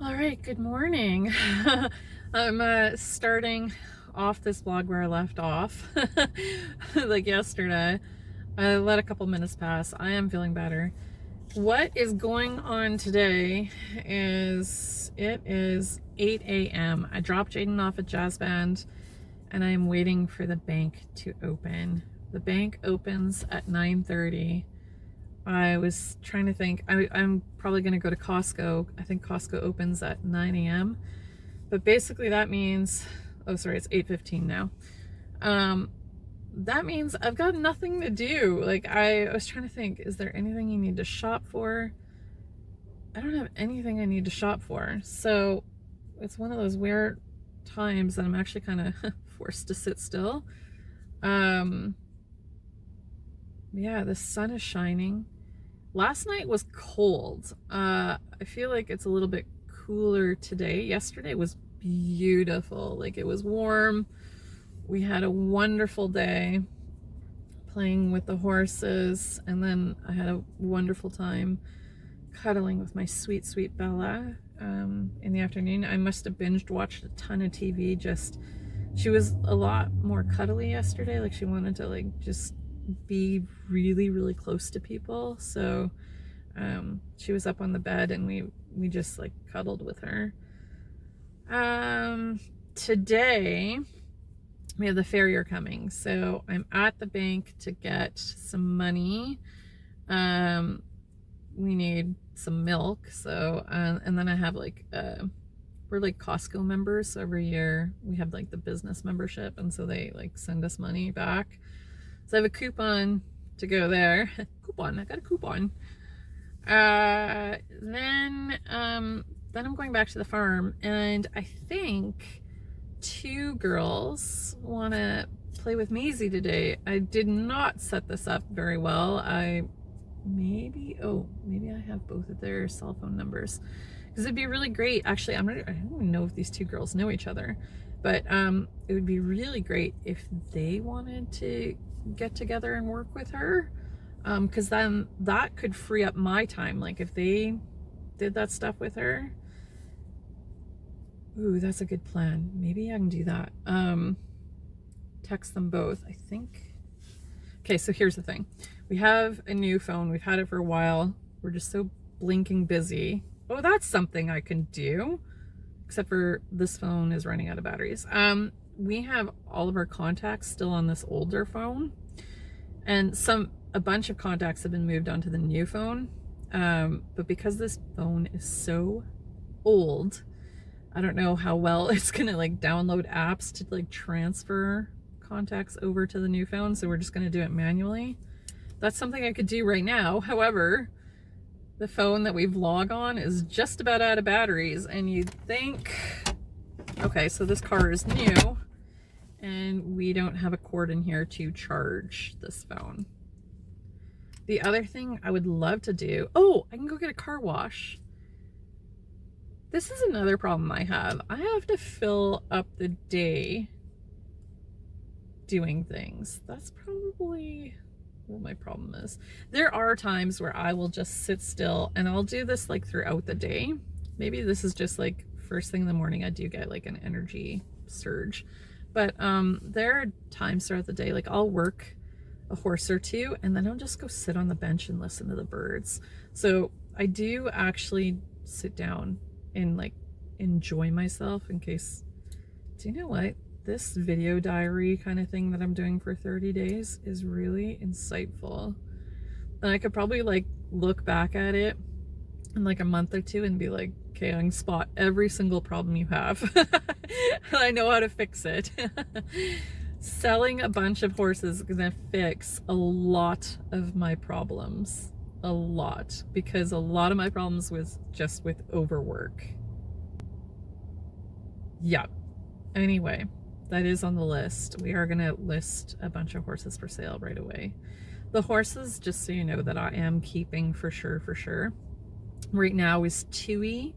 All right, good morning. I'm starting off this vlog where I left off, like yesterday. I let a couple minutes pass. I am feeling better. What is going on today is it is 8 a.m. I dropped Jaden off at jazz band and I am waiting for the bank to open. The bank opens at 9:30. I was trying to think. I'm probably going to go to Costco. I think Costco opens at 9 a.m. But basically that means, oh, sorry, it's 8:15 now. That means I've got nothing to do. Like, I was trying to think, is there anything you need to shop for? I don't have anything I need to shop for. So it's one of those weird times that I'm actually kind of forced to sit still. Yeah, the sun is shining. Last night was cold. I feel like it's a little bit cooler today. Yesterday was beautiful. Like, it was warm. We had a wonderful day playing with the horses, and then I had a wonderful time cuddling with my sweet, sweet Bella in the afternoon. I must have binged watched a ton of TV. She was a lot more cuddly yesterday. Like, she wanted to like just be really, really close to people. So she was up on the bed and we just like cuddled with her. Today we have the farrier coming, so I'm at the bank to get some money. We need some milk, so and then I have like we're like Costco members, so every year we have like the business membership, and so they like send us money back. So I have a coupon to go there. Coupon, I got a coupon. Then I'm going back to the farm, and I think two girls want to play with Maisie today. I did not set this up very well. Maybe I have both of their cell phone numbers, because it'd be really great. Actually, I don't even know if these two girls know each other, but it would be really great if they wanted to get together and work with her, because then that could free up my time. Like, if they did that stuff with her. Ooh, that's a good plan. Maybe I can do that. Text them both, I think. Okay, so here's the thing. We have a new phone. We've had it for a while. We're just so blinking busy. Oh, that's something I can do. Except for this phone is running out of batteries. We have all of our contacts still on this older phone. And a bunch of contacts have been moved onto the new phone. But because this phone is so old, I don't know how well it's gonna like download apps to like transfer contacts over to the new phone, so we're just gonna do it manually. That's something I could do right now. However, the phone that we vlog on is just about out of batteries, and you'd think, okay, so this car is new and we don't have a cord in here to charge this phone. The other thing I would love to do, oh, I can go get a car wash. This is another problem I have. I have to fill up the day doing things. That's probably what my problem is. There are times where I will just sit still, and I'll do this like throughout the day. Maybe this is just like first thing in the morning I do get like an energy surge. But there are times throughout the day, like I'll work a horse or two and then I'll just go sit on the bench and listen to the birds. So I do actually sit down and like enjoy myself. In case, do you know what, this video diary kind of thing that I'm doing for 30 days is really insightful, and I could probably like look back at it in like a month or two and be like, okay, I can spot every single problem you have. I know how to fix it. Selling a bunch of horses is gonna fix a lot of my problems. A lot, because a lot of my problems was just with overwork. Yeah. Anyway, that is on the list. We are gonna list a bunch of horses for sale right away. The horses, just so you know, that I am keeping for sure, right now is Tui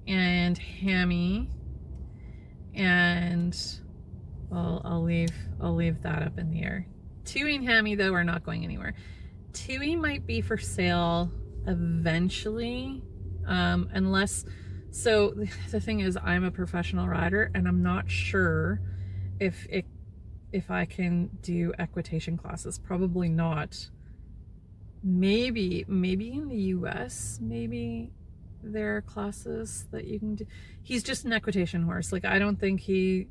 and Hammy, and well, I'll leave that up in the air. Tui and Hammy, though, are not going anywhere. Tui might be for sale eventually, unless So the thing is, I'm a professional rider, and I'm not sure if I can do equitation classes. Probably not. Maybe in the US, maybe there are classes that you can do. He's just an equitation horse. Like I don't think he's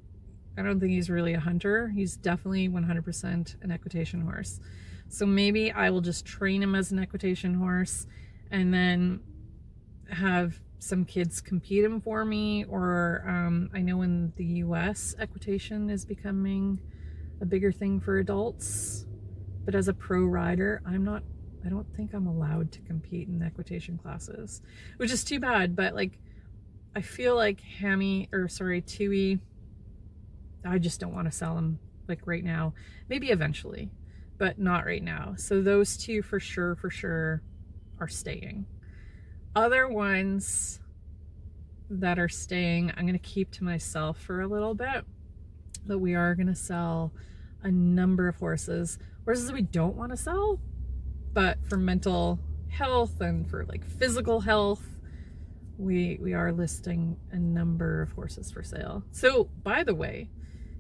really a hunter. He's definitely 100% an equitation horse. So maybe I will just train him as an equitation horse and then have some kids compete him for me. Or I know in the US, equitation is becoming a bigger thing for adults. But as a pro rider, I don't think I'm allowed to compete in equitation classes, which is too bad. But like, I feel like Tui, I just don't want to sell him like right now. Maybe eventually, but not right now. So those two for sure are staying. Other ones that are staying, I'm going to keep to myself for a little bit, but we are going to sell a number of horses we don't want to sell, but for mental health and for like physical health, we are listing a number of horses for sale. So by the way,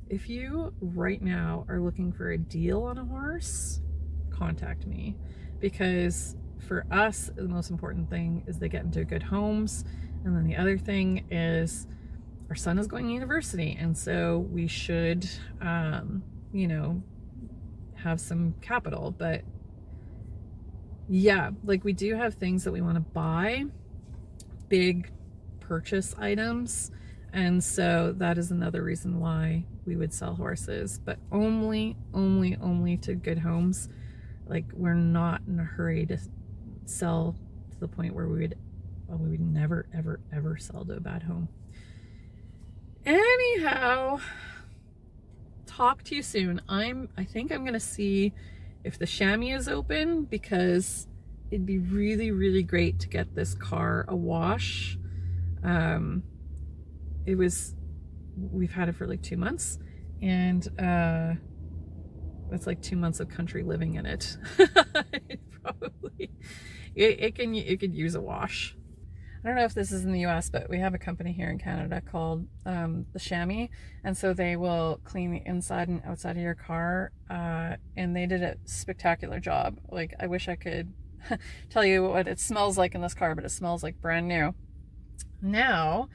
if you right now are looking for a deal on a horse, contact me, because for us, the most important thing is they get into good homes. And then the other thing is our son is going to university. And so we should, you know, have some capital. But yeah, like we do have things that we want to buy, big purchase items. And so that is another reason why we would sell horses, but only to good homes. Like we're not in a hurry to sell to the point where we would never ever sell to a bad home. Anyhow, talk to you soon. I think I'm gonna see if the chamois is open, because it'd be really great to get this car a wash. We've had it for like 2 months, and it's like 2 months of country living in it. It could use a wash. I don't know if this is in the US, but we have a company here in Canada called the Chamois, and so they will clean the inside and outside of your car, and they did a spectacular job. Like I wish I could tell you what it smells like in this car, but it smells like brand new. Now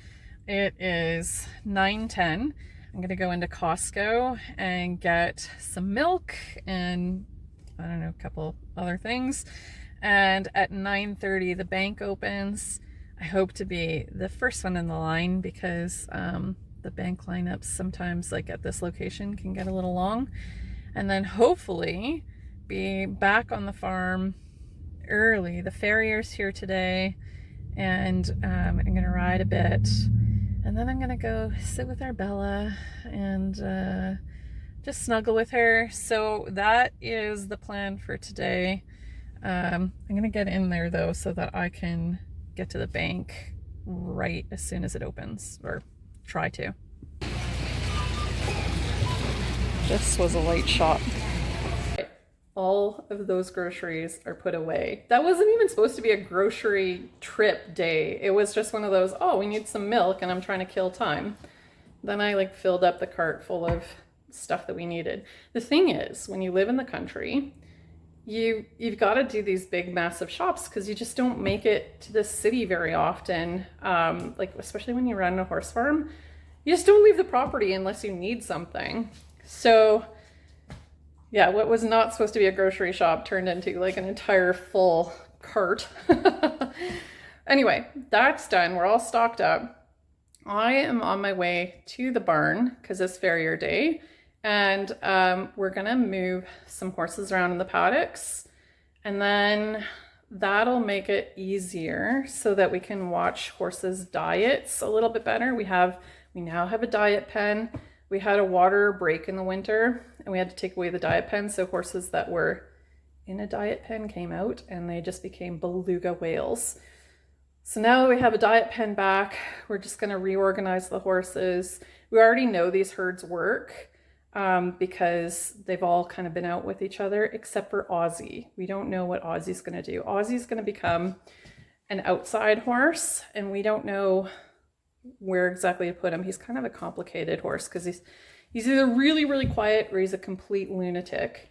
it is 9:10. I'm gonna go into Costco and get some milk and I don't know, a couple other things. And at 9:30 the bank opens. I hope to be the first one in the line, because the bank lineups sometimes, like at this location, can get a little long. And then hopefully be back on the farm early. The farrier's here today, and I'm gonna ride a bit, and then I'm gonna go sit with our Bella and just snuggle with her. So that is the plan for today. I'm gonna get in there though, so that I can get to the bank right as soon as it opens, or try to. This was a light shop. All of those groceries are put away. That wasn't even supposed to be a grocery trip day. It was just one of those, oh, we need some milk and I'm trying to kill time. Then I like filled up the cart full of stuff that we needed. The thing is, when you live in the country, you've got to do these big massive shops, because you just don't make it to the city very often. Like especially when you run a horse farm, you just don't leave the property unless you need something. So yeah, what was not supposed to be a grocery shop turned into like an entire full cart. Anyway, that's done. We're all stocked up. I am on my way to the barn because it's farrier day. And we're gonna move some horses around in the paddocks, and then that'll make it easier so that we can watch horses' diets a little bit better. We now have a diet pen. We had a water break in the winter, and we had to take away the diet pen, so horses that were in a diet pen came out, and they just became beluga whales. So now that we have a diet pen back, we're just gonna reorganize the horses. We already know these herds work, because they've all kind of been out with each other, except for Aussie. We don't know what Aussie's going to do. Aussie's going to become an outside horse, and we don't know where exactly to put him. He's kind of a complicated horse because he's either really, really quiet or he's a complete lunatic.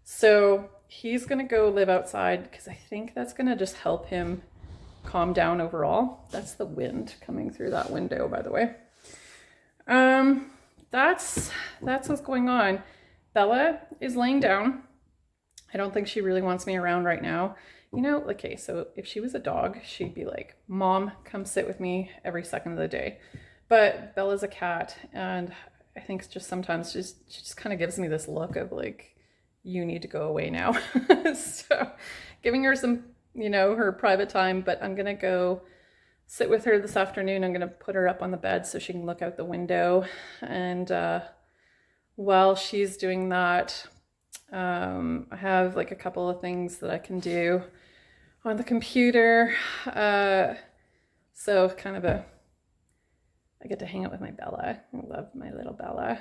So he's gonna go live outside because I think that's gonna just help him calm down overall. That's the wind coming through that window, by the way. That's what's going on. Bella is laying down. I don't think she really wants me around right now. You know, okay, so if she was a dog, she'd be like, Mom, come sit with me every second of the day. But Bella's a cat, and I think just sometimes she just kind of gives me this look of like, you need to go away now. So giving her some, you know, her private time, but I'm gonna go sit with her this afternoon. I'm gonna put her up on the bed so she can look out the window. And while she's doing that, I have like a couple of things that I can do on the computer. So kind of I get to hang out with my Bella. I love my little Bella.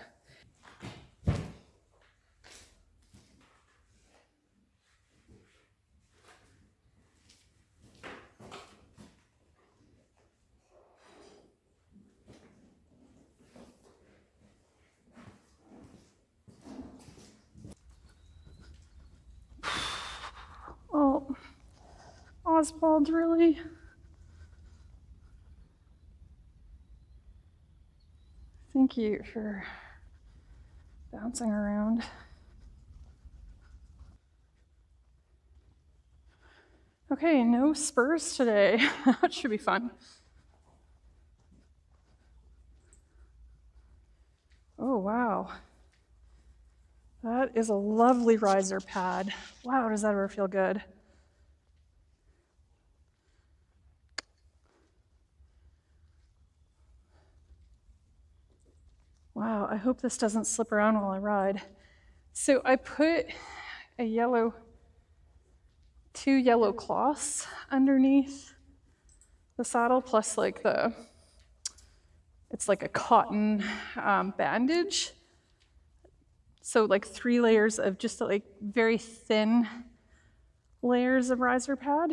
Oh, Oswald, really? Thank you for bouncing around. Okay, no spurs today. That should be fun. Oh, wow. That is a lovely riser pad. Wow, does that ever feel good? Wow, I hope this doesn't slip around while I ride. So I put two yellow cloths underneath the saddle, plus like it's like a cotton bandage. So like 3 layers of just like very thin layers of riser pad.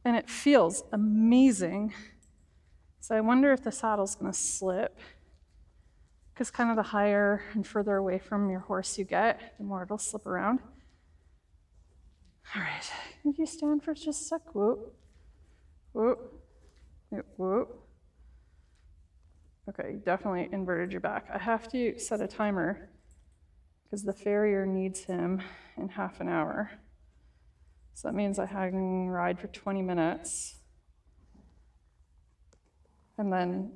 And it feels amazing. So I wonder if the saddle's gonna slip, because kind of the higher and further away from your horse you get, the more it'll slip around. All right, can you stand for just a sec? Whoop, whoop, whoop. Okay, you definitely inverted your back. I have to set a timer because the farrier needs him in half an hour. So that means I can ride for 20 minutes and then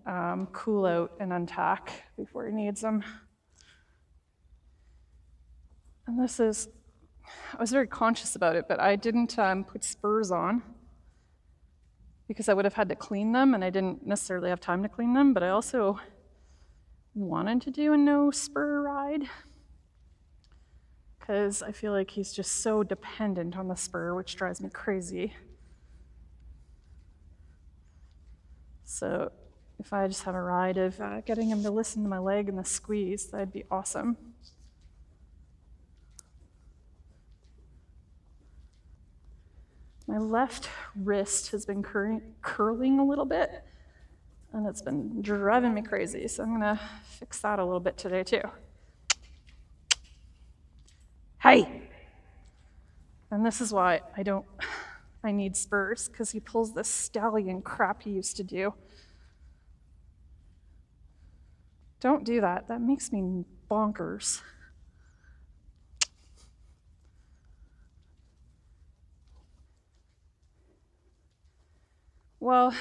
cool out and untack before he needs them. And I was very conscious about it, but I didn't put spurs on because I would have had to clean them, and I didn't necessarily have time to clean them, but I also wanted to do a no spur ride because I feel like he's just so dependent on the spur, which drives me crazy. So if I just have a ride of getting him to listen to my leg and the squeeze, that'd be awesome. My left wrist has been curling a little bit, and it's been driving me crazy, so I'm gonna fix that a little bit today too. Hey! And this is why I need spurs, because he pulls this stallion crap he used to do. Don't do that. That makes me bonkers. Well,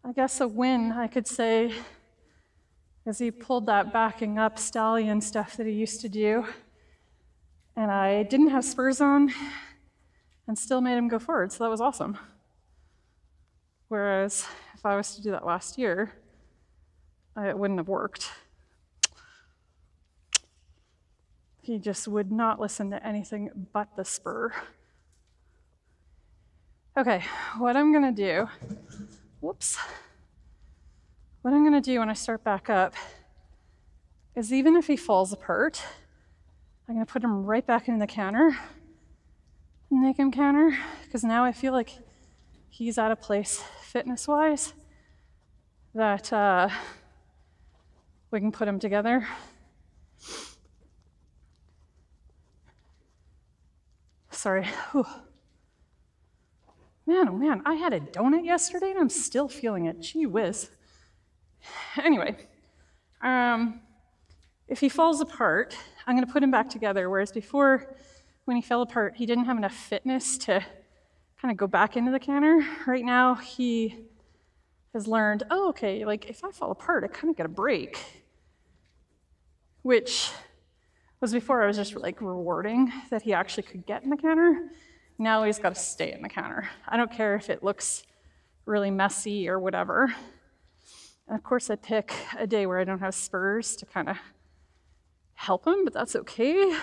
I guess a win, I could say, is he pulled that backing up stallion stuff that he used to do, and I didn't have spurs on and still made him go forward, so that was awesome. Whereas if I was to do that last year, it wouldn't have worked. He just would not listen to anything but the spur. Okay, what I'm gonna do when I start back up is, even if he falls apart, I'm gonna put him right back in the canter and make him canter, because now I feel like he's at a place fitness-wise, that we can put them together. Sorry. Whew. Man, oh man, I had a donut yesterday and I'm still feeling it. Gee whiz. Anyway, if he falls apart, I'm gonna put him back together, whereas before, when he fell apart, he didn't have enough fitness to kind of go back into the canter. Right now, he has learned, oh, okay, like if I fall apart, I kind of get a break, which was before I was just like rewarding that he actually could get in the canter. Now he's got to stay in the canter. I don't care if it looks really messy or whatever. And of course I pick a day where I don't have spurs to kind of help him, but that's okay.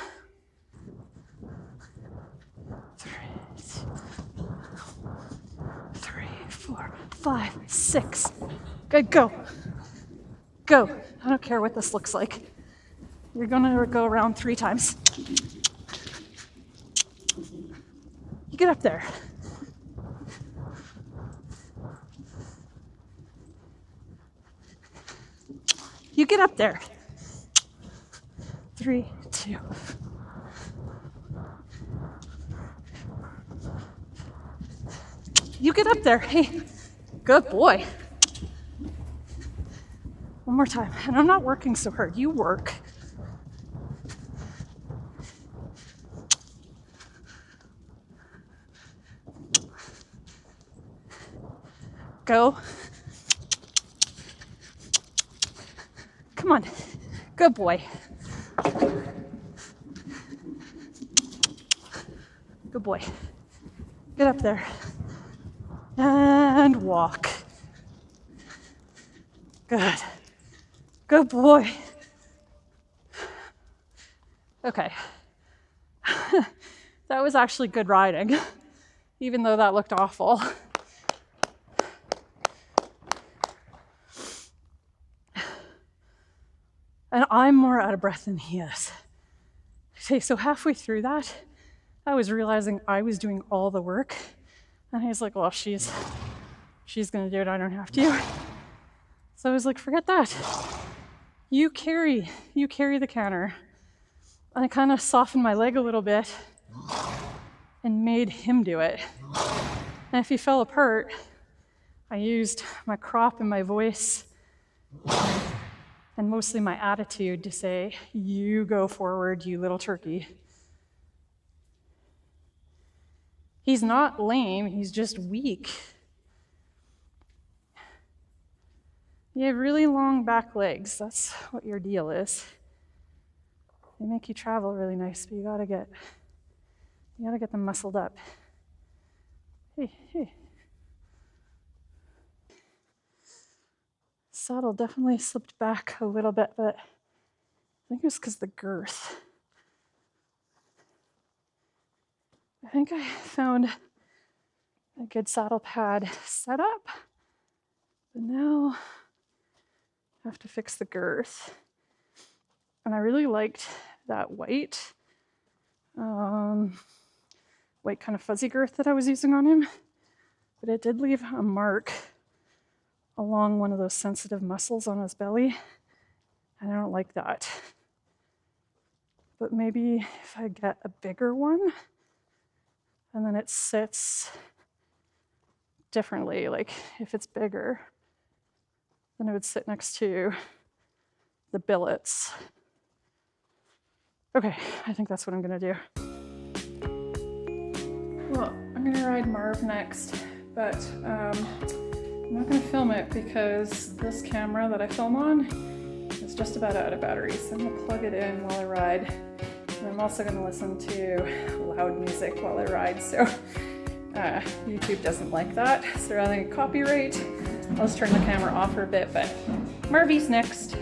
3, 4, 5, 6. Good, go. Go. I don't care what this looks like. You're gonna go around 3 times. You get up there. You get up there. 3, 2. You get up there. Hey, good boy. One more time. And I'm not working so hard. You work. Go. Come on. Good boy. Good boy. Get up there. And walk. Good. Good boy. Okay. That was actually good riding, even though that looked awful. And I'm more out of breath than he is. Okay, so halfway through that, I was realizing I was doing all the work. And he's like, well, she's gonna do it, I don't have to. So I was like, forget that. You carry the canter. And I kind of softened my leg a little bit and made him do it. And if he fell apart, I used my crop and my voice and mostly my attitude to say, you go forward, you little turkey. He's not lame, he's just weak. You have really long back legs, that's what your deal is. They make you travel really nice, but you gotta get them muscled up. Hey. Saddle definitely slipped back a little bit, but I think it was because of the girth. I think I found a good saddle pad setup, but now I have to fix the girth. And I really liked that white kind of fuzzy girth that I was using on him, but it did leave a mark along one of those sensitive muscles on his belly, and I don't like that. But maybe if I get a bigger one, and then it sits differently, like if it's bigger, then it would sit next to the billets. Okay, I think that's what I'm gonna do. Well, I'm gonna ride Marv next, but I'm not gonna film it because this camera that I film on is just about out of battery, so I'm gonna plug it in while I ride. And I'm also gonna listen to loud music while I ride, so YouTube doesn't like that. So rather than copyright, I'll just turn the camera off for a bit, but Marvy's next.